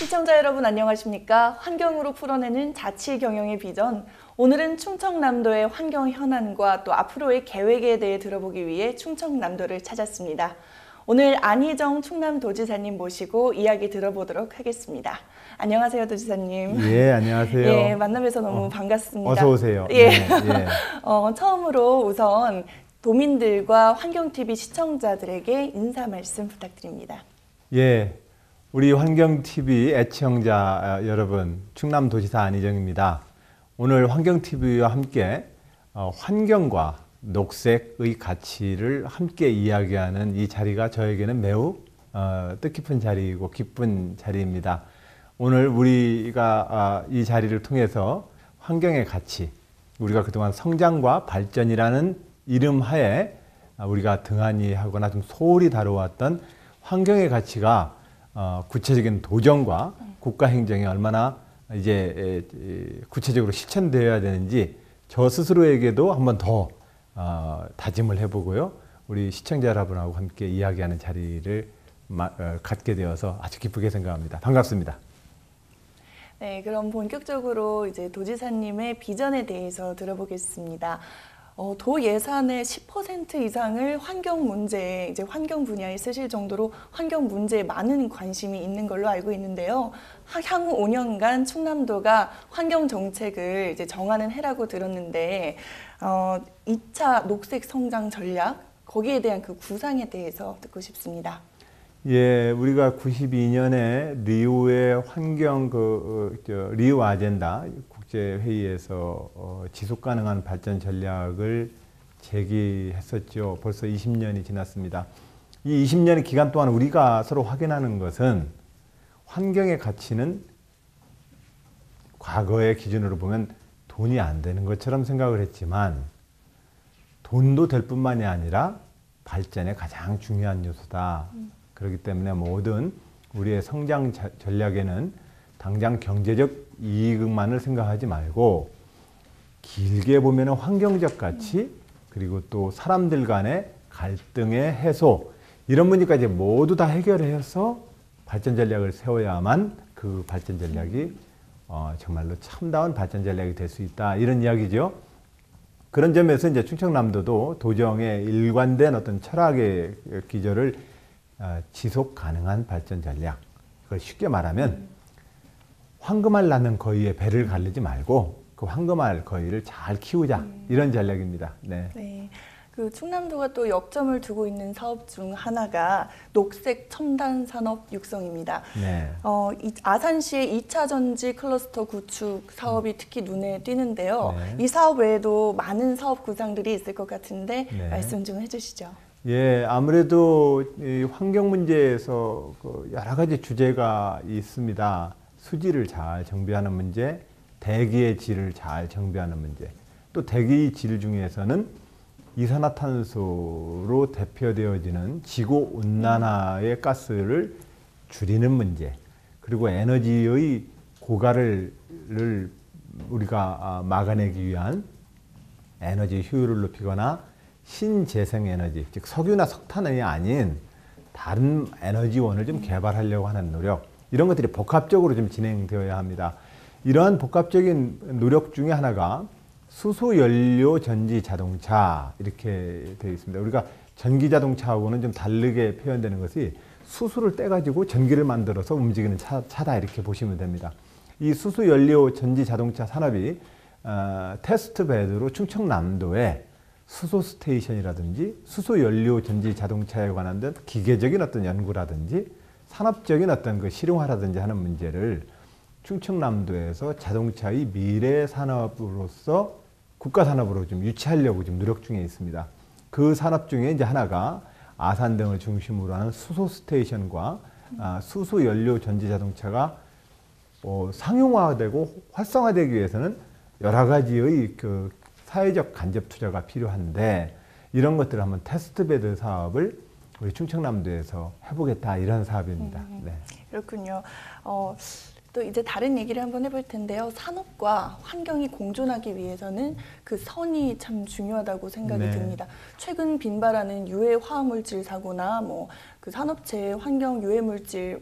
시청자 여러분 안녕하십니까? 환경으로 풀어내는 자치경영의 비전. 오늘은 충청남도의 환경 현안과 또 앞으로의 계획에 대해 들어보기 위해 충청남도를 찾았습니다. 오늘 안희정 충남도지사님 모시고 이야기 들어보도록 하겠습니다. 안녕하세요, 도지사님. 예, 안녕하세요. 예, 만나뵈서 너무 반갑습니다. 어서 오세요. 예. 네, 예. 처음으로 우선 도민들과 환경TV 시청자들에게 인사 말씀 부탁드립니다. 예, 우리 환경TV 애청자 여러분, 충남도지사 안희정입니다. 오늘 환경TV와 함께 환경과 녹색의 가치를 함께 이야기하는 이 자리가 저에게는 매우 뜻깊은 자리이고 기쁜 자리입니다. 오늘 우리가 이 자리를 통해서 환경의 가치, 우리가 그동안 성장과 발전이라는 이름 하에 우리가 등한히 하거나 좀 소홀히 다뤄왔던 환경의 가치가 구체적인 도정과 국가 행정에 얼마나 이제 구체적으로 실천되어야 되는지 저 스스로에게도 한번 더 다짐을 해보고요. 우리 시청자 여러분하고 함께 이야기하는 자리를 갖게 되어서 아주 기쁘게 생각합니다. 반갑습니다. 네, 그럼 본격적으로 이제 도지사님의 비전에 대해서 들어보겠습니다. 도 예산의 10% 이상을 환경 문제에, 이제 환경 분야에 쓰실 정도로 환경 문제에 많은 관심이 있는 걸로 알고 있는데요. 향후 5년간 충남도가 환경 정책을 이제 정하는 해라고 들었는데, 2차 녹색 성장 전략, 거기에 대한 그 구상에 대해서 듣고 싶습니다. 예, 우리가 92년에 리우의 환경 리우 아젠다 국제회의에서 지속 가능한 발전 전략을 제기했었죠. 벌써 20년이 지났습니다. 이 20년의 기간 동안 우리가 서로 확인하는 것은 환경의 가치는 과거의 기준으로 보면 돈이 안 되는 것처럼 생각을 했지만 돈도 될 뿐만이 아니라 발전의 가장 중요한 요소다. 그렇기 때문에 모든 우리의 성장 전략에는 당장 경제적 이익만을 생각하지 말고 길게 보면 환경적 가치, 그리고 또 사람들 간의 갈등의 해소, 이런 문제까지 모두 다 해결해서 발전 전략을 세워야만 그 발전 전략이 정말로 참다운 발전 전략이 될 수 있다, 이런 이야기죠. 그런 점에서 이제 충청남도도 도정의 일관된 어떤 철학의 기조를 지속 가능한 발전 전략, 그걸 쉽게 말하면 황금알 낳는 거위에 배를 가르지 말고 그 황금알 거위를 잘 키우자, 이런 전략입니다. 네. 네. 그 충남도가 또 역점을 두고 있는 사업 중 하나가 녹색 첨단 산업 육성입니다. 네. 아산시의 2차 전지 클러스터 구축 사업이 특히 눈에 띄는데요. 네. 이 사업 외에도 많은 사업 구상들이 있을 것 같은데 네. 말씀 좀 해주시죠. 예, 아무래도 이 환경 문제에서 여러 가지 주제가 있습니다. 수질을 잘 정비하는 문제, 대기의 질을 잘 정비하는 문제, 또 대기 질 중에서는 이산화탄소로 대표되어지는 지구온난화의 가스를 줄이는 문제, 그리고 에너지의 고갈을 우리가 막아내기 위한 에너지 효율을 높이거나 신재생 에너지, 즉 석유나 석탄이 아닌 다른 에너지원을 좀 개발하려고 하는 노력, 이런 것들이 복합적으로 좀 진행되어야 합니다. 이러한 복합적인 노력 중에 하나가 수소연료 전지 자동차 이렇게 되어 있습니다. 우리가 전기 자동차하고는 좀 다르게 표현되는 것이 수소를 떼가지고 전기를 만들어서 움직이는 차다 이렇게 보시면 됩니다. 이 수소연료 전지 자동차 산업이 테스트 베드로 충청남도에 수소 스테이션이라든지 수소연료 전지 자동차에 관한 기계적인 어떤 연구라든지 산업적인 어떤 그 실용화라든지 하는 문제를 충청남도에서 자동차의 미래 산업으로서 국가 산업으로 좀 유치하려고 지금 노력 중에 있습니다. 그 산업 중에 이제 하나가 아산 등을 중심으로 하는 수소 스테이션과 수소 연료 전지 자동차가 상용화되고 활성화되기 위해서는 여러 가지의 그 사회적 간접 투자가 필요한데 이런 것들을 한번 테스트베드 사업을 우리 충청남도에서 해보겠다 이런 사업입니다. 네. 그렇군요. 또 이제 다른 얘기를 한번 해볼 텐데요. 산업과 환경이 공존하기 위해서는 그 선이 참 중요하다고 생각이 네. 듭니다. 최근 빈발하는 유해 화학물질 사고나 뭐 그 산업체 환경 유해 물질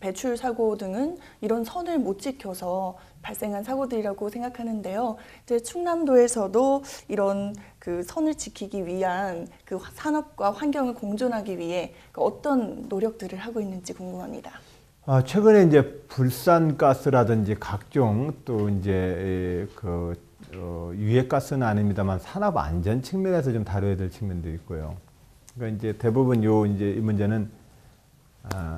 배출 사고 등은 이런 선을 못 지켜서 발생한 사고들이라고 생각하는데요. 이제 충남도에서도 이런 그 선을 지키기 위한 그 산업과 환경을 공존하기 위해 어떤 노력들을 하고 있는지 궁금합니다. 최근에 이제 불산가스라든지 각종 또 이제 그 유해가스는 아닙니다만 산업 안전 측면에서 좀 다뤄야 될 측면도 있고요. 그러니까 이제 대부분 이제 이 문제는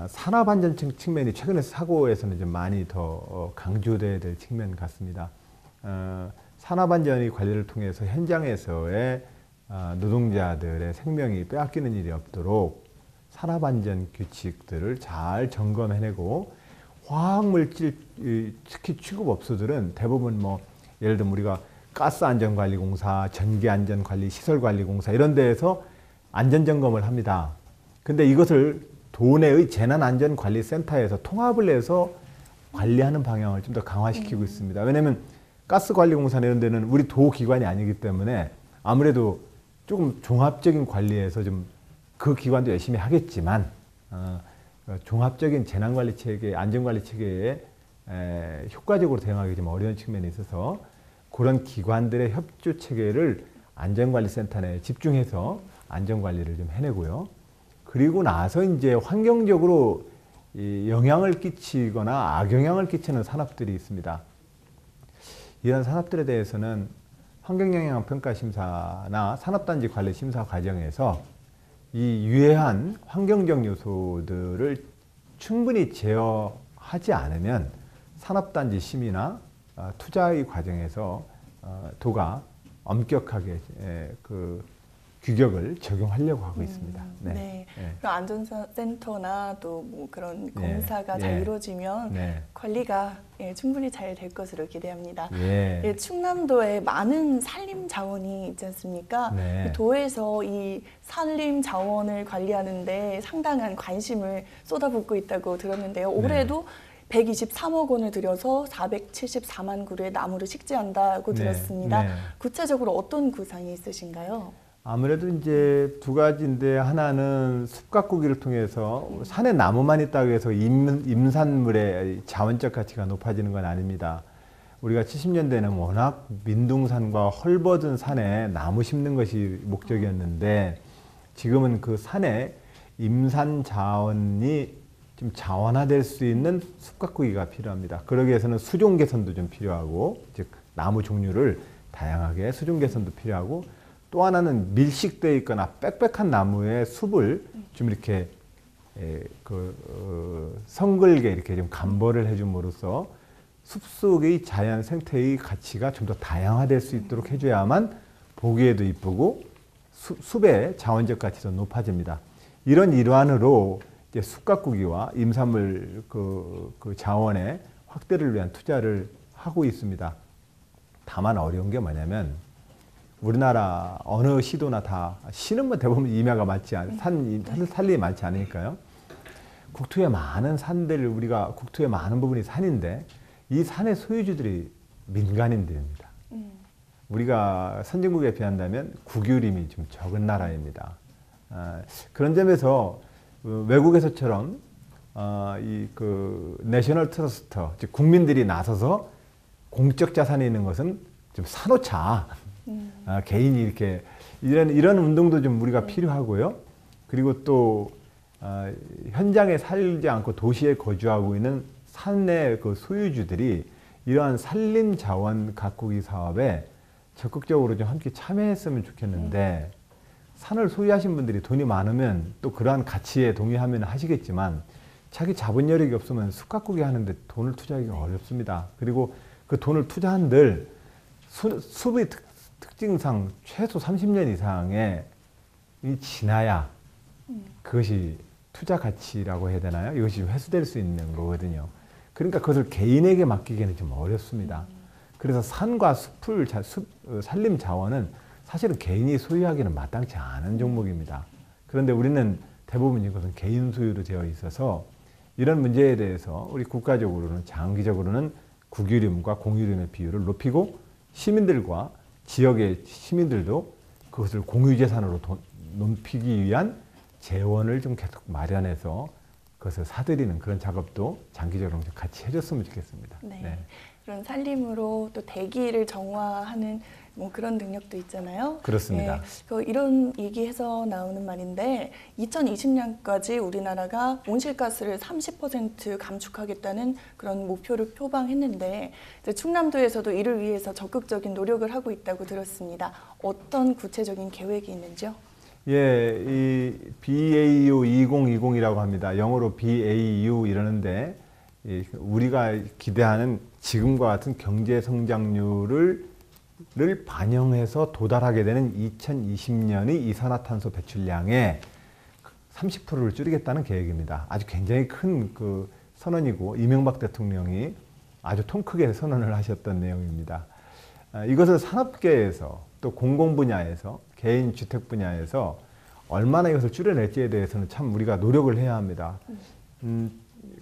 산업 안전 측면이 최근에 사고에서는 좀 많이 더 강조돼야 될 측면 같습니다. 산업 안전의 관리를 통해서 현장에서의 노동자들의 생명이 빼앗기는 일이 없도록 산업안전 규칙들을 잘 점검해내고 화학물질 특히 취급업소들은 대부분 뭐 예를 들면 우리가 가스안전관리공사, 전기안전관리, 시설관리공사 이런 데에서 안전점검을 합니다. 근데 이것을 도내의 재난안전관리센터에서 통합을 해서 관리하는 방향을 좀 더 강화시키고 있습니다. 왜냐하면 가스관리공사나 이런 데는 우리 도기관이 아니기 때문에 아무래도 조금 종합적인 관리에서 좀 그 기관도 열심히 하겠지만 종합적인 재난관리 체계, 안전관리 체계에 효과적으로 대응하기 좀 어려운 측면이 있어서 그런 기관들의 협조 체계를 안전관리센터 내에 집중해서 안전관리를 좀 해내고요. 그리고 나서 이제 환경적으로 영향을 끼치거나 악영향을 끼치는 산업들이 있습니다. 이런 산업들에 대해서는 환경영향평가심사나 산업단지 관리심사 과정에서 이 유해한 환경적 요소들을 충분히 제어하지 않으면 산업단지 심의나 투자의 과정에서 도가 엄격하게 그 규격을 적용하려고 하고 있습니다. 네. 네. 그럼 안전센터나 또 뭐 그런 공사가 잘 이루어지면 관리가 충분히 잘 될 것으로 기대합니다. 충남도에 많은 산림 자원이 있지 않습니까? 도에서 이 산림 자원을 관리하는데 상당한 관심을 쏟아붓고 있다고 들었는데요. 올해도 123억 원을 들여서 474만 그루의 나무를 식재한다고 들었습니다. 구체적으로 어떤 구상이 있으신가요? 아무래도 이제 두 가지인데 하나는 숲 가꾸기를 통해서 산에 나무만 있다고 해서 임산물의 자원적 가치가 높아지는 건 아닙니다. 우리가 70년대에는 워낙 민둥산과 헐벗은 산에 나무 심는 것이 목적이었는데 지금은 그 산에 임산 자원이 좀 자원화될 수 있는 숲 가꾸기가 필요합니다. 그러기 위해서는 수종 개선도 좀 필요하고 즉 나무 종류를 다양하게 수종 개선도 필요하고 또 하나는 밀식되어 있거나 빽빽한 나무의 숲을 좀 이렇게 성글게 이렇게 좀 감벌을 해줌으로써 숲속의 자연 생태의 가치가 좀 더 다양화될 수 있도록 해줘야만 보기에도 이쁘고 숲의 자원적 가치도 높아집니다. 이런 일환으로 이제 숲 가꾸기와 임산물 그 자원의 확대를 위한 투자를 하고 있습니다. 다만 어려운 게 뭐냐면 우리나라 어느 시도나 다 시는 뭐 대부분 임야가 많지 산림이 많지 않으니까요. 국토에 많은 산들 우리가 국토의 많은 부분이 산인데 이 산의 소유주들이 민간인들입니다. 우리가 선진국에 비한다면 국유림이 좀 적은 나라입니다. 그런 점에서 외국에서처럼 이 그 내셔널 트러스트, 즉 국민들이 나서서 공적 자산이 있는 것은 좀 사놓자. 개인이 이렇게 이런 운동도 좀 우리가 필요하고요. 그리고 또 현장에 살지 않고 도시에 거주하고 있는 산의 그 소유주들이 이러한 산림 자원 가꾸기 사업에 적극적으로 좀 함께 참여했으면 좋겠는데 산을 소유하신 분들이 돈이 많으면 또 그러한 가치에 동의하면 하시겠지만 자기 자본 여력이 없으면 숲 가꾸기 하는데 돈을 투자하기가 어렵습니다. 그리고 그 돈을 투자한들 숲의 특징상 최소 30년 이상의 지나야 그것이 투자 가치라고 해야 되나요? 이것이 회수될 수 있는 거거든요. 그러니까 그것을 개인에게 맡기기는 좀 어렵습니다. 그래서 산과 산림 자원은 사실은 개인이 소유하기는 마땅치 않은 종목입니다. 그런데 우리는 대부분 이것은 개인 소유로 되어 있어서 이런 문제에 대해서 우리 국가적으로는 장기적으로는 국유림과 공유림의 비율을 높이고 시민들과 지역의 시민들도 그것을 공유재산으로 높이기 위한 재원을 좀 계속 마련해서 그것을 사들이는 그런 작업도 장기적으로 좀 같이 해줬으면 좋겠습니다. 네. 네. 그런 산림으로 또 대기를 정화하는 뭐 그런 능력도 있잖아요. 그렇습니다. 이런 얘기해서 나오는 말인데 2020년까지 우리나라가 온실가스를 30% 감축하겠다는 그런 목표를 표방했는데 이제 충남도에서도 이를 위해서 적극적인 노력을 하고 있다고 들었습니다. 어떤 구체적인 계획이 있는지요? 예, 이 BAU 2020이라고 합니다. 영어로 BAU 이러는데 우리가 기대하는 지금과 같은 경제 성장률을 반영해서 도달하게 되는 2020년의 이산화탄소 배출량의 30%를 줄이겠다는 계획입니다. 아주 굉장히 큰 그 선언이고 이명박 대통령이 아주 통 크게 선언을 하셨던 내용입니다. 이것을 산업계에서 또 공공 분야에서 개인 주택 분야에서 얼마나 이것을 줄여낼지에 대해서는 참 우리가 노력을 해야 합니다.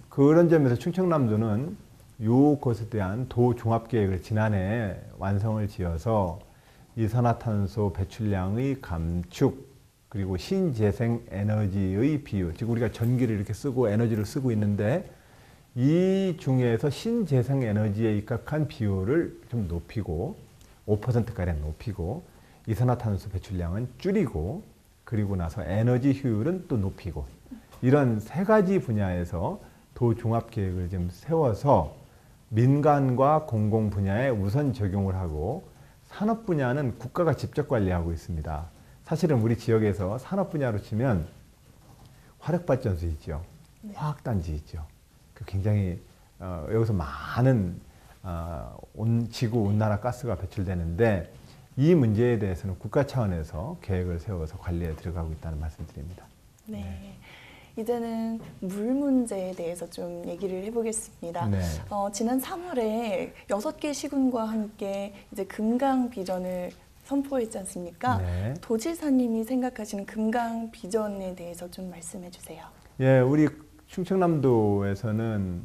그런 점에서 충청남도는 이것에 대한 도 종합계획을 지난해 완성을 지어서 이산화탄소 배출량의 감축 그리고 신재생 에너지의 비율, 즉 우리가 전기를 이렇게 쓰고 에너지를 쓰고 있는데 이 중에서 신재생 에너지에 입각한 비율을 좀 높이고 5%가량 높이고 이산화탄소 배출량은 줄이고 그리고 나서 에너지 효율은 또 높이고 이런 세 가지 분야에서 도 종합계획을 좀 세워서 민간과 공공 분야에 우선 적용을 하고 산업 분야는 국가가 직접 관리하고 있습니다. 사실은 우리 지역에서 산업 분야로 치면 화력발전소 있죠. 화학단지 있죠. 굉장히 여기서 많은 지구 온난화 가스가 배출되는데 이 문제에 대해서는 국가 차원에서 계획을 세워서 관리에 들어가고 있다는 말씀드립니다. 네. 이제는 물 문제에 대해서 좀 얘기를 해보겠습니다. 네. 지난 3월에 6개 시군과 함께 이제 금강 비전을 선포했지 않습니까? 네. 도지사님이 생각하시는 금강 비전에 대해서 좀 말씀해 주세요. 예, 우리 충청남도에서는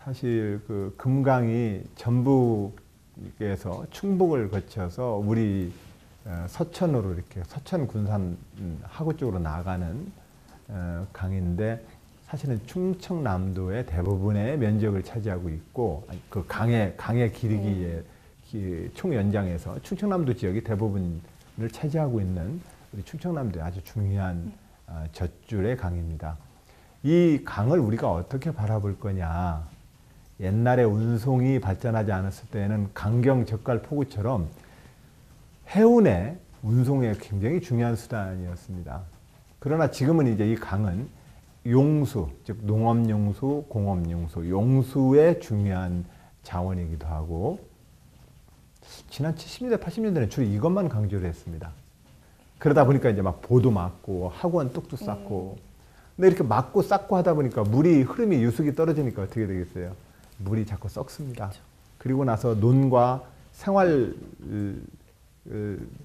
사실 그 금강이 전북에서 충북을 거쳐서 우리 서천으로 이렇게 서천 군산 하구 쪽으로 나가는 강인데 사실은 충청남도의 대부분의 면적을 차지하고 있고 그 강의 길이기에 총 연장에서 충청남도 지역이 대부분을 차지하고 있는 우리 충청남도의 아주 중요한 젖줄의 강입니다. 이 강을 우리가 어떻게 바라볼 거냐. 옛날에 운송이 발전하지 않았을 때에는 강경 젓갈 포구처럼 해운의 운송에 굉장히 중요한 수단이었습니다. 그러나 지금은 이제 이 강은 용수, 즉 농업용수, 공업용수, 용수의 중요한 자원이기도 하고 지난 70년대, 80년대는 주로 이것만 강조를 했습니다. 그러다 보니까 이제 막 보도 막고 학원 뚝뚝 쌓고 근데 이렇게 막고 쌓고 하다 보니까 물이 흐름이 유속이 떨어지니까 어떻게 되겠어요? 물이 자꾸 썩습니다. 그렇죠. 그리고 나서 논과 생활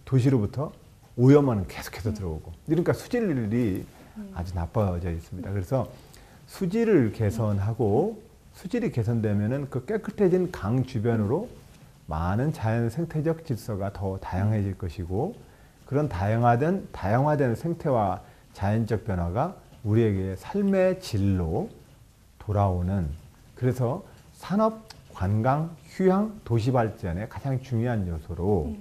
도시로부터 오염원은 계속해서 들어오고 그러니까 수질이 아주 나빠져 있습니다. 그래서 수질을 개선하고 수질이 개선되면은 그 깨끗해진 강 주변으로 많은 자연 생태적 질서가 더 다양해질 것이고 그런 다양화된 생태와 자연적 변화가 우리에게 삶의 질로 돌아오는, 그래서 산업, 관광, 휴양, 도시 발전의 가장 중요한 요소로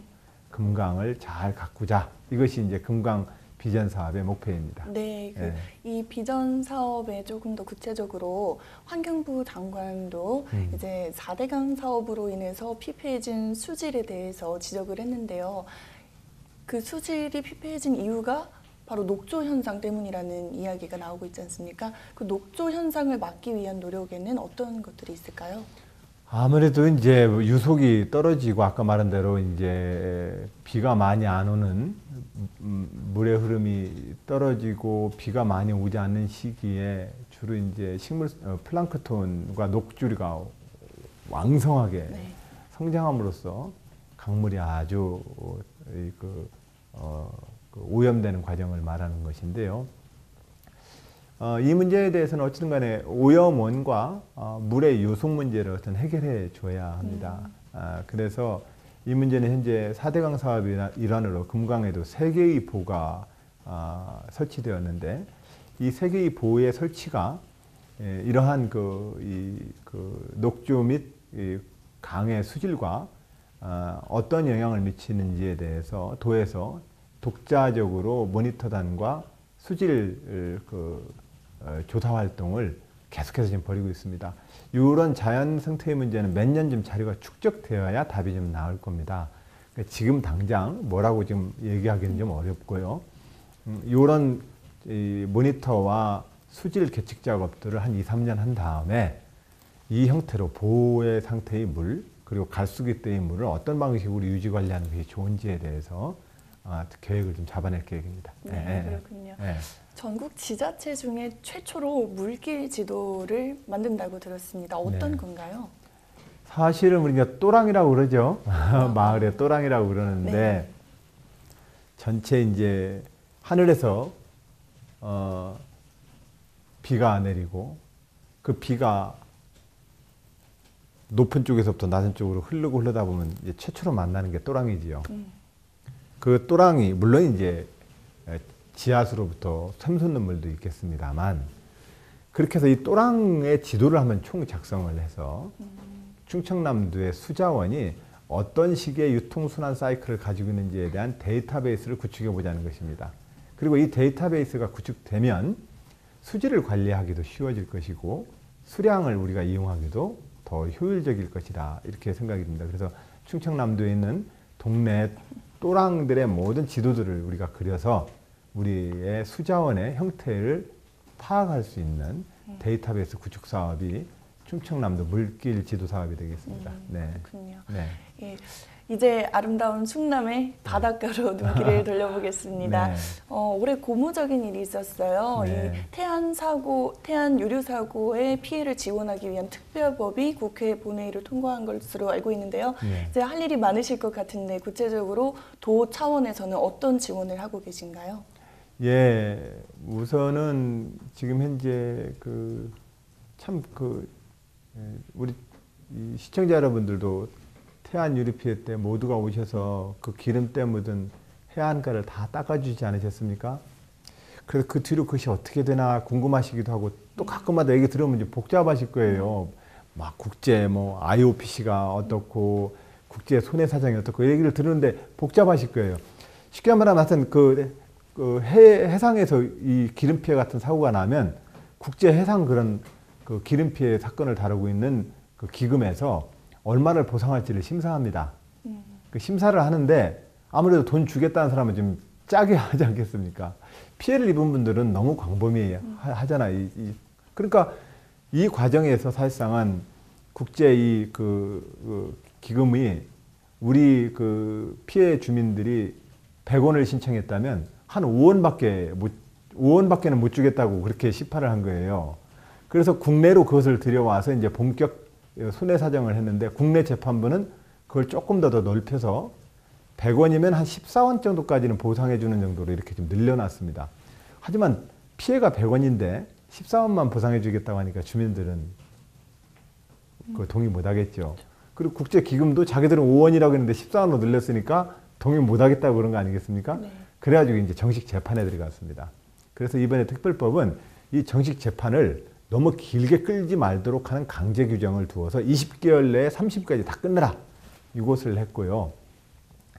금강을 잘 가꾸자. 이것이 이제 금강 비전 사업의 목표입니다. 네, 예. 이 비전 사업에 조금 더 구체적으로 환경부 장관도 이제 4대강 사업으로 인해서 피폐해진 수질에 대해서 지적을 했는데요. 그 수질이 피폐해진 이유가 바로 녹조 현상 때문이라는 이야기가 나오고 있지 않습니까? 그 녹조 현상을 막기 위한 노력에는 어떤 것들이 있을까요? 아무래도 이제 유속이 떨어지고 아까 말한 대로 이제 비가 많이 안 오는, 물의 흐름이 떨어지고 비가 많이 오지 않는 시기에 주로 이제 플랑크톤과 녹주리가 왕성하게 네. 성장함으로써 강물이 아주 오염되는 과정을 말하는 것인데요. 이 문제에 대해서는 어쨌든 간에 오염원과 물의 요속 문제를 어떤 해결해 줘야 합니다. 그래서 이 문제는 현재 4대강 사업의 일환으로 금강에도 3개의 보가 설치되었는데, 이 3개의 보의 설치가 이러한 녹조 및 강의 수질과 어떤 영향을 미치는지에 대해서 도에서 독자적으로 모니터단과 수질 조사 활동을 계속해서 지금 벌이고 있습니다. 이런 자연 생태의 문제는 몇 년 좀 자료가 축적되어야 답이 좀 나올 겁니다. 그러니까 지금 당장 뭐라고 지금 얘기하기는 좀 어렵고요. 이런 모니터와 수질 계측 작업들을 한 2, 3년 한 다음에 이 형태로 보호의 상태의 물, 그리고 갈수기 때의 물을 어떤 방식으로 유지 관리하는 것이 좋은지에 대해서 계획을 좀 잡아낼 계획입니다. 네, 그렇군요. 네. 전국 지자체 중에 최초로 물길 지도를 만든다고 들었습니다. 어떤 네. 건가요? 사실은 우리가 또랑이라고 그러죠. 마을에 또랑이라고 그러는데, 네. 전체 이제 하늘에서 비가 내리고 그 비가 높은 쪽에서부터 낮은 쪽으로 흐르다 보면 이제 최초로 만나는 게 또랑이지요. 그 또랑이 물론 이제 지하수로부터 샘솟는 물도 있겠습니다만, 그렇게 해서 이 또랑의 지도를 한번 총 작성을 해서 충청남도의 수자원이 어떤 식의 유통순환 사이클을 가지고 있는지에 대한 데이터베이스를 구축해 보자는 것입니다. 그리고 이 데이터베이스가 구축되면 수질을 관리하기도 쉬워질 것이고 수량을 우리가 이용하기도 더 효율적일 것이다, 이렇게 생각이 듭니다. 그래서 충청남도에 있는 동네 또랑들의 모든 지도들을 우리가 그려서 우리의 수자원의 형태를 파악할 수 있는 데이터베이스 구축 사업이 충청남도 물길 지도 사업이 되겠습니다. 네. 그렇군요. 네. 예, 이제 아름다운 충남의 바닷가로 눈길을 돌려보겠습니다. 네. 올해 고무적인 일이 있었어요. 네. 이 태안 유류 사고의 피해를 지원하기 위한 특별법이 국회 본회의를 통과한 것으로 알고 있는데요. 네. 이제 할 일이 많으실 것 같은데 구체적으로 도 차원에서는 어떤 지원을 하고 계신가요? 예, 우선은 지금 현재 우리 이 시청자 여러분들도 태안 유류 피해 때 모두가 오셔서 그 기름때 묻은 해안가를 다 닦아주지 않으셨습니까? 그래서 그 뒤로 그것이 어떻게 되나 궁금하시기도 하고, 또 가끔마다 얘기 들으면 이제 복잡하실 거예요. 막 국제 IOPC가 어떻고 국제 손해 사정이 어떻고 얘기를 들으는데 복잡하실 거예요. 쉽게 말하면 하여튼 해상에서 이 기름 피해 같은 사고가 나면 국제 해상 그런 그 기름 피해 사건을 다루고 있는 그 기금에서 얼마를 보상할지를 심사합니다. 그 심사를 하는데 아무래도 돈 주겠다는 사람은 좀 짜게 하지 않겠습니까? 피해를 입은 분들은 너무 광범위하잖아요. 그러니까 이 과정에서 사실상은 국제 기금이 우리 피해 주민들이 100원을 신청했다면 한 5원밖에는 못 주겠다고 그렇게 시판을 한 거예요. 그래서 국내로 그것을 들여와서 이제 본격 손해 사정을 했는데, 국내 재판부는 그걸 조금 더 넓혀서 100원이면 한 14원 정도까지는 보상해 주는 정도로 이렇게 좀 늘려놨습니다. 하지만 피해가 100원인데 14원만 보상해 주겠다고 하니까 주민들은 동의 못 하겠죠. 그리고 국제기금도 자기들은 5원이라고 했는데 14원으로 늘렸으니까 동의 못 하겠다고 그런 거 아니겠습니까? 네. 그래가지고 이제 정식 재판에 들어갔습니다. 그래서 이번에 특별법은 이 정식 재판을 너무 길게 끌지 말도록 하는 강제 규정을 두어서 20개월 내에 30까지 다 끝내라. 이것을 했고요.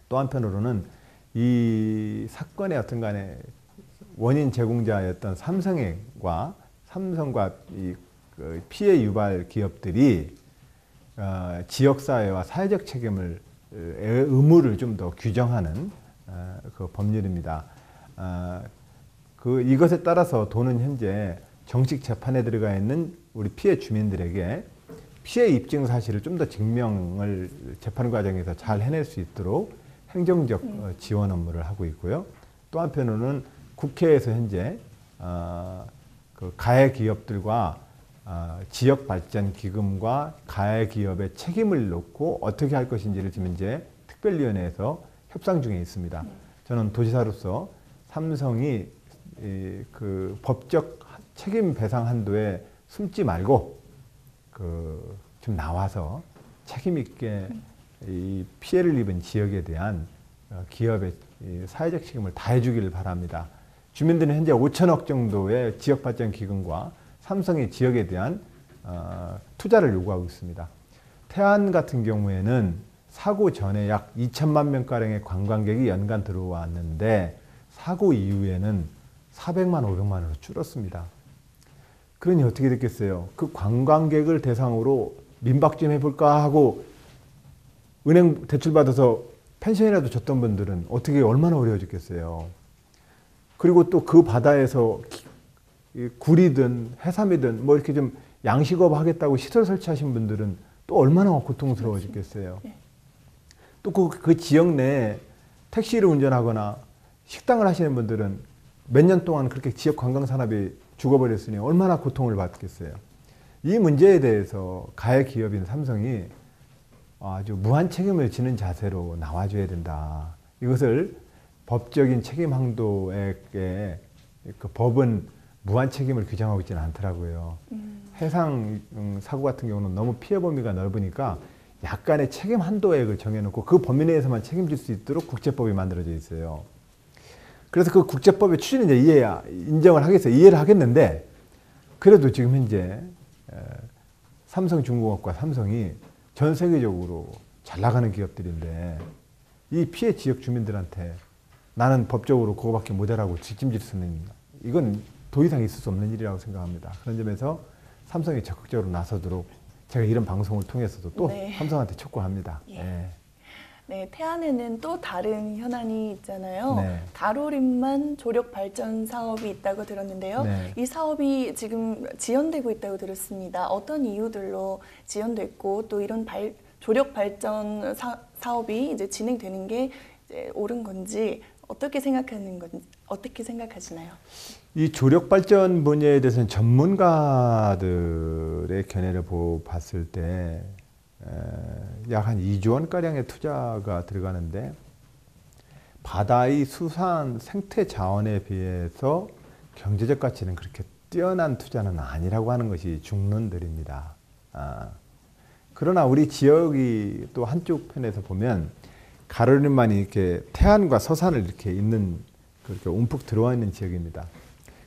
또 한편으로는 이 사건의 어떤 간에 원인 제공자였던 삼성과 이 피해 유발 기업들이 지역사회와 사회적 책임을 의무를 좀 더 규정하는 그 법률입니다. 이것에 따라서 도는 현재 정식 재판에 들어가 있는 우리 피해 주민들에게 피해 입증 사실을 좀 더 증명을 재판 과정에서 잘 해낼 수 있도록 행정적 지원 업무를 하고 있고요. 또 한편으로는 국회에서 현재 그 가해 기업들과 지역발전기금과 가해 기업의 책임을 놓고 어떻게 할 것인지를 지금 이제 특별위원회에서 협상 중에 있습니다. 저는 도지사로서 삼성이 그 법적 책임 배상 한도에 숨지 말고 좀 나와서 책임 있게 이 피해를 입은 지역에 대한 기업의 사회적 책임을 다해 주기를 바랍니다. 주민들은 현재 5천억 정도의 지역발전기금과 삼성의 지역에 대한 투자를 요구하고 있습니다. 태안 같은 경우에는 사고 전에 약 2천만 명가량의 관광객이 연간 들어왔는데 사고 이후에는 400만, 500만 원으로 줄었습니다. 그러니 어떻게 됐겠어요? 그 관광객을 대상으로 민박 좀 해볼까 하고 은행 대출 받아서 펜션이라도 줬던 분들은 어떻게 얼마나 어려워졌겠어요. 그리고 또 그 바다에서 구리든 해삼이든 뭐 이렇게 좀 양식업 하겠다고 시설 설치하신 분들은 또 얼마나 고통스러워졌겠어요. 또 그 지역 내에 택시를 운전하거나 식당을 하시는 분들은 몇 년 동안 그렇게 지역 관광 산업이 죽어버렸으니 얼마나 고통을 받겠어요. 이 문제에 대해서 가해 기업인 삼성이 아주 무한 책임을 지는 자세로 나와줘야 된다. 이것을 법적인 책임 항도에게 그 법은 무한 책임을 규정하고 있지는 않더라고요. 해상 사고 같은 경우는 너무 피해 범위가 넓으니까 약간의 책임 한도액을 정해놓고 그 범위 내에서만 책임질 수 있도록 국제법이 만들어져 있어요. 그래서 그 국제법의 추진은 이제 인정을 하겠어요. 이해를 하겠는데 그래도 지금 현재 삼성중공업과 삼성이 전 세계적으로 잘 나가는 기업들인데 이 피해 지역 주민들한테 나는 법적으로 그거밖에 못해라고 뒷짐질 수는 이건 더 이상 있을 수 없는 일이라고 생각합니다. 그런 점에서 삼성이 적극적으로 나서도록 제가 이런 방송을 통해서도 또 네. 삼성한테 촉구합니다. 예. 네. 네, 태안에는 또 다른 현안이 있잖아요. 네. 가로림만 조력 발전 사업이 있다고 들었는데요. 네. 이 사업이 지금 지연되고 있다고 들었습니다. 어떤 이유들로 지연됐고 또 이런 조력 발전 사업이 이제 진행되는 게 이제 옳은 건지 어떻게 생각하시나요? 이 조력 발전 분야에 대해서는 전문가들의 견해를 봤을 때 약 한 2조 원가량의 투자가 들어가는데 바다의 수산 생태 자원에 비해서 경제적 가치는 그렇게 뛰어난 투자는 아니라고 하는 것이 중론들입니다. 그러나 우리 지역이 또 한쪽 편에서 보면 가로림만이 이렇게 태안과 서산을 이렇게 있는 그렇게 움푹 들어와 있는 지역입니다.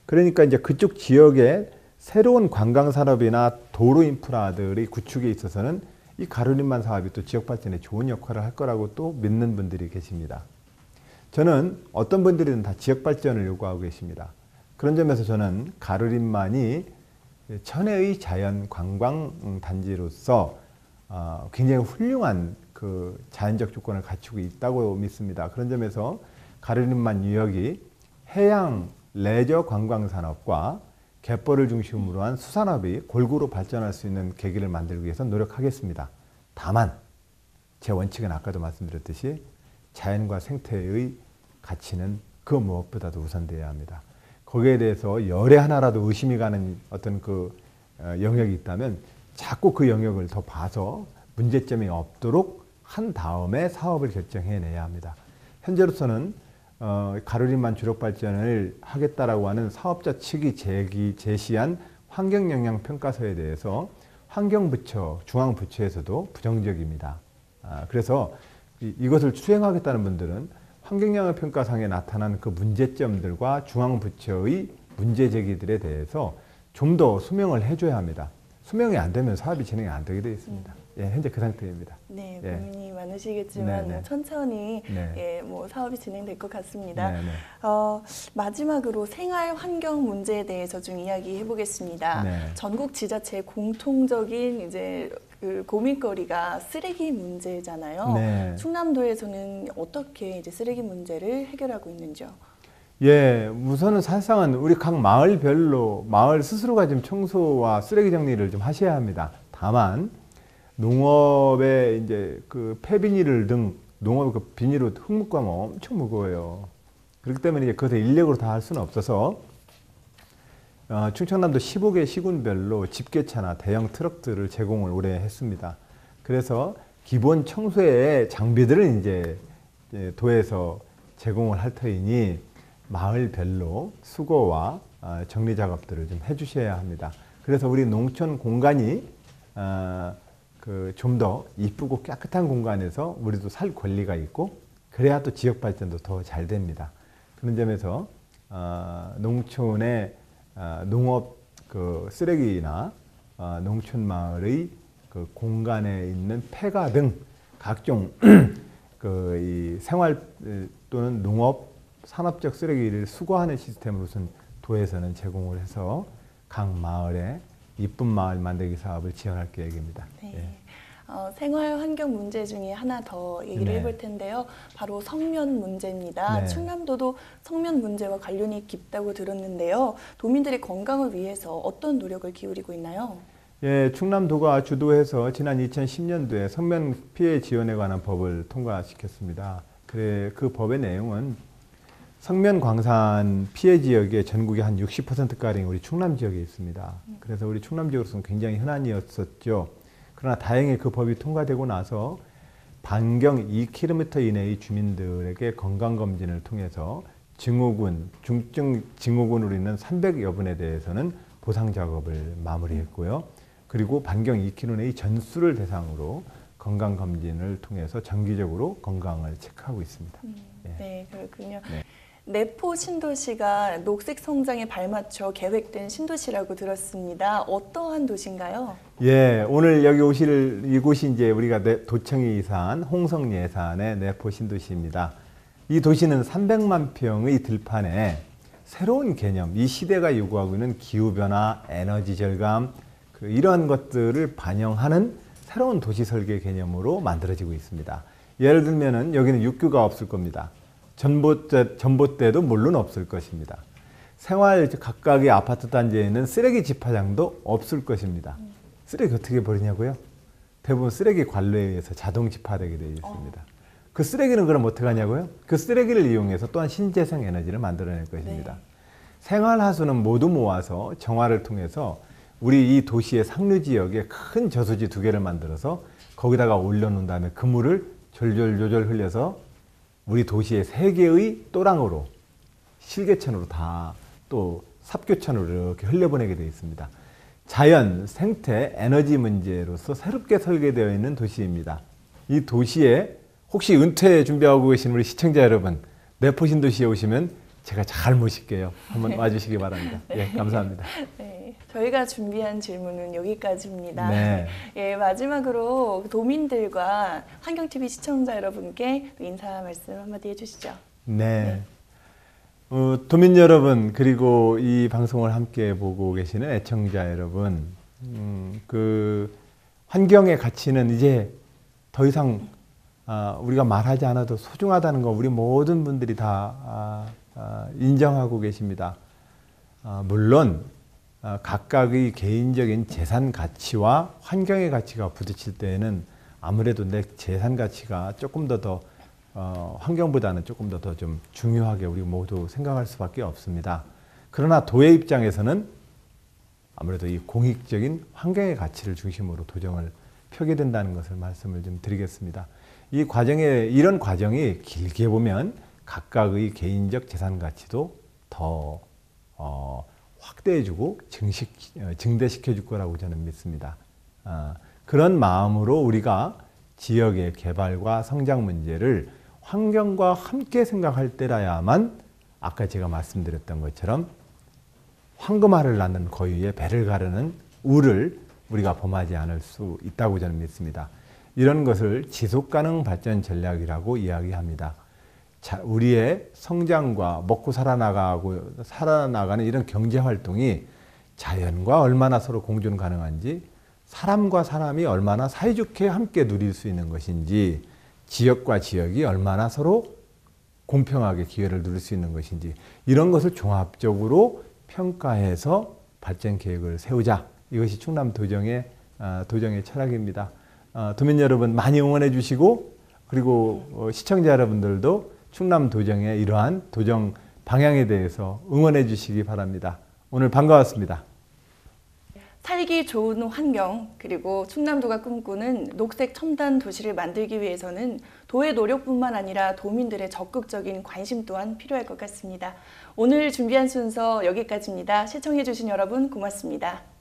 그러니까 이제 그쪽 지역에 새로운 관광 산업이나 도로 인프라들이 구축에 있어서는 이 가로림만 사업이 또 지역 발전에 좋은 역할을 할 거라고 또 믿는 분들이 계십니다. 저는 어떤 분들은 다 지역 발전을 요구하고 계십니다. 그런 점에서 저는 가로림만이 천혜의 자연 관광 단지로서 굉장히 훌륭한 그 자연적 조건을 갖추고 있다고 믿습니다. 그런 점에서 가로림만 유역이 해양 레저 관광 산업과 갯벌을 중심으로 한 수산업이 골고루 발전할 수 있는 계기를 만들기 위해서 노력하겠습니다. 다만 제 원칙은 아까도 말씀드렸듯이 자연과 생태의 가치는 그 무엇보다도 우선되어야 합니다. 거기에 대해서 열에 하나라도 의심이 가는 어떤 그 영역이 있다면 자꾸 그 영역을 더 봐서 문제점이 없도록 한 다음에 사업을 결정해내야 합니다. 현재로서는 가로림만 주력 발전을 하겠다라고 하는 사업자 측이 제시한 환경영향평가서에 대해서 환경부처, 중앙부처에서도 부정적입니다. 그래서 이것을 수행하겠다는 분들은 환경영향평가상에 나타난 그 문제점들과 중앙부처의 문제 제기들에 대해서 좀 더 수명을 해줘야 합니다. 수명이 안 되면 사업이 진행이 안 되게 되어 있습니다. 예, 현재 그 상태입니다. 네, 예. 고민이 많으시겠지만 네, 네. 천천히 네. 예, 뭐 사업이 진행될 것 같습니다. 네, 네. 마지막으로 생활 환경 문제에 대해서 좀 이야기해 보겠습니다. 네. 전국 지자체의 공통적인 이제 그 고민거리가 쓰레기 문제잖아요. 네. 충남도에서는 어떻게 이제 쓰레기 문제를 해결하고 있는지요? 예, 우선은 사실상은 우리 각 마을별로 마을 스스로가 좀 청소와 쓰레기 정리를 좀 하셔야 합니다. 다만 농업에 이제 그 폐비닐 등 농업 그 비닐로 흙묻고 하면 엄청 무거워요. 그렇기 때문에 이제 그것을 인력으로 다 할 수는 없어서 충청남도 15개 시군별로 집게차나 대형 트럭들을 제공을 올해 했습니다. 그래서 기본 청소의 장비들은 이제 도에서 제공을 할 터이니 마을별로 수거와 정리 작업들을 좀 해주셔야 합니다. 그래서 우리 농촌 공간이 좀 더 이쁘고 깨끗한 공간에서 우리도 살 권리가 있고 그래야 또 지역 발전도 더 잘 됩니다. 그런 점에서 농촌의 농업 그 쓰레기나 농촌 마을의 그 공간에 있는 폐가 등 각종 그 이 생활 또는 농업 산업적 쓰레기를 수거하는 시스템을 우선 도에서는 제공을 해서 각 마을에 이쁜 마을 만들기 사업을 지원할 계획입니다. 네. 예. 생활 환경 문제 중에 하나 더 얘기를 네. 해볼 텐데요. 바로 성면 문제입니다. 네. 충남도도 성면 문제와 관련이 깊다고 들었는데요. 도민들의 건강을 위해서 어떤 노력을 기울이고 있나요? 예, 충남도가 주도해서 지난 2010년도에 성면 피해 지원에 관한 법을 통과시켰습니다. 그 법의 내용은 성면 광산 피해 지역의 전국의 한 60%가량이 우리 충남 지역에 있습니다. 그래서 우리 충남 지역으로서는 굉장히 흔한 일이었었죠. 그러나 다행히 그 법이 통과되고 나서 반경 2km 이내의 주민들에게 건강검진을 통해서 증후군, 중증 증후군으로 있는 300여 분에 대해서는 보상 작업을 마무리했고요. 그리고 반경 2km 내의 전수를 대상으로 건강검진을 통해서 정기적으로 건강을 체크하고 있습니다. 예. 네, 그렇군요. 네. 내포 신도시가 녹색 성장에 발맞춰 계획된 신도시라고 들었습니다. 어떠한 도시인가요? 예, 오늘 여기 오실 이곳이 이제 우리가 도청이 이사한 홍성 예산의 내포 신도시입니다. 이 도시는 300만 평의 들판에 새로운 개념, 이 시대가 요구하고 있는 기후변화, 에너지 절감, 이러한 것들을 반영하는 새로운 도시 설계 개념으로 만들어지고 있습니다. 예를 들면은 여기는 육교가 없을 겁니다. 전봇대도 물론 없을 것입니다. 생활 각각의 아파트 단지에는 쓰레기 집화장도 없을 것입니다. 쓰레기 어떻게 버리냐고요? 대부분 쓰레기 관로에 의해서 자동 집화되게 되어 있습니다. 그 쓰레기는 그럼 어떻게 하냐고요? 그 쓰레기를 이용해서 또한 신재생 에너지를 만들어낼 것입니다. 네. 생활하수는 모두 모아서 정화를 통해서 우리 이 도시의 상류 지역에 큰 저수지 2개를 만들어서 거기다가 올려놓은 다음에 그 물을 졸졸 흘려서 우리 도시의 3개의 또랑으로 실개천으로 다 또 삽교천으로 이렇게 흘려보내게 되어 있습니다. 자연, 생태, 에너지 문제로서 새롭게 설계되어 있는 도시입니다. 이 도시에 혹시 은퇴 준비하고 계신 우리 시청자 여러분, 내포 신도시에 오시면 제가 잘 모실게요. 한번 와주시기 바랍니다. 예, 감사합니다. 네, 저희가 준비한 질문은 여기까지입니다. 네. 예, 마지막으로 도민들과 환경TV 시청자 여러분께 인사 말씀 한마디 해주시죠. 네. 도민 여러분, 그리고 이 방송을 함께 보고 계시는 애청자 여러분, 그 환경의 가치는 이제 더 이상 우리가 말하지 않아도 소중하다는 거 우리 모든 분들이 다 인정하고 계십니다. 물론 각각의 개인적인 재산 가치와 환경의 가치가 부딪힐 때에는 아무래도 내 재산 가치가 조금 더 환경보다는 조금 더 좀 중요하게 우리 모두 생각할 수밖에 없습니다. 그러나 도의 입장에서는 아무래도 이 공익적인 환경의 가치를 중심으로 도정을 펴게 된다는 것을 말씀을 좀 드리겠습니다. 이런 과정이 길게 보면 각각의 개인적 재산 가치도 더 확대해주고 증대시켜줄 거라고 저는 믿습니다. 그런 마음으로 우리가 지역의 개발과 성장 문제를 환경과 함께 생각할 때라야만 아까 제가 말씀드렸던 것처럼 황금알을 낳는 거위에 배를 가르는 우를 우리가 범하지 않을 수 있다고 저는 믿습니다. 이런 것을 지속가능 발전 전략이라고 이야기합니다. 자, 우리의 성장과 먹고 살아나가는 이런 경제 활동이 자연과 얼마나 서로 공존 가능한지, 사람과 사람이 얼마나 사이좋게 함께 누릴 수 있는 것인지, 지역과 지역이 얼마나 서로 공평하게 기회를 누릴 수 있는 것인지, 이런 것을 종합적으로 평가해서 발전 계획을 세우자. 이것이 충남 도정의 철학입니다. 도민 여러분 많이 응원해 주시고, 그리고 시청자 여러분들도 충남 도정의 이러한 도정 방향에 대해서 응원해 주시기 바랍니다. 오늘 반가웠습니다. 살기 좋은 환경, 그리고 충남도가 꿈꾸는 녹색 첨단 도시를 만들기 위해서는 도의 노력뿐만 아니라 도민들의 적극적인 관심 또한 필요할 것 같습니다. 오늘 준비한 순서 여기까지입니다. 시청해 주신 여러분 고맙습니다.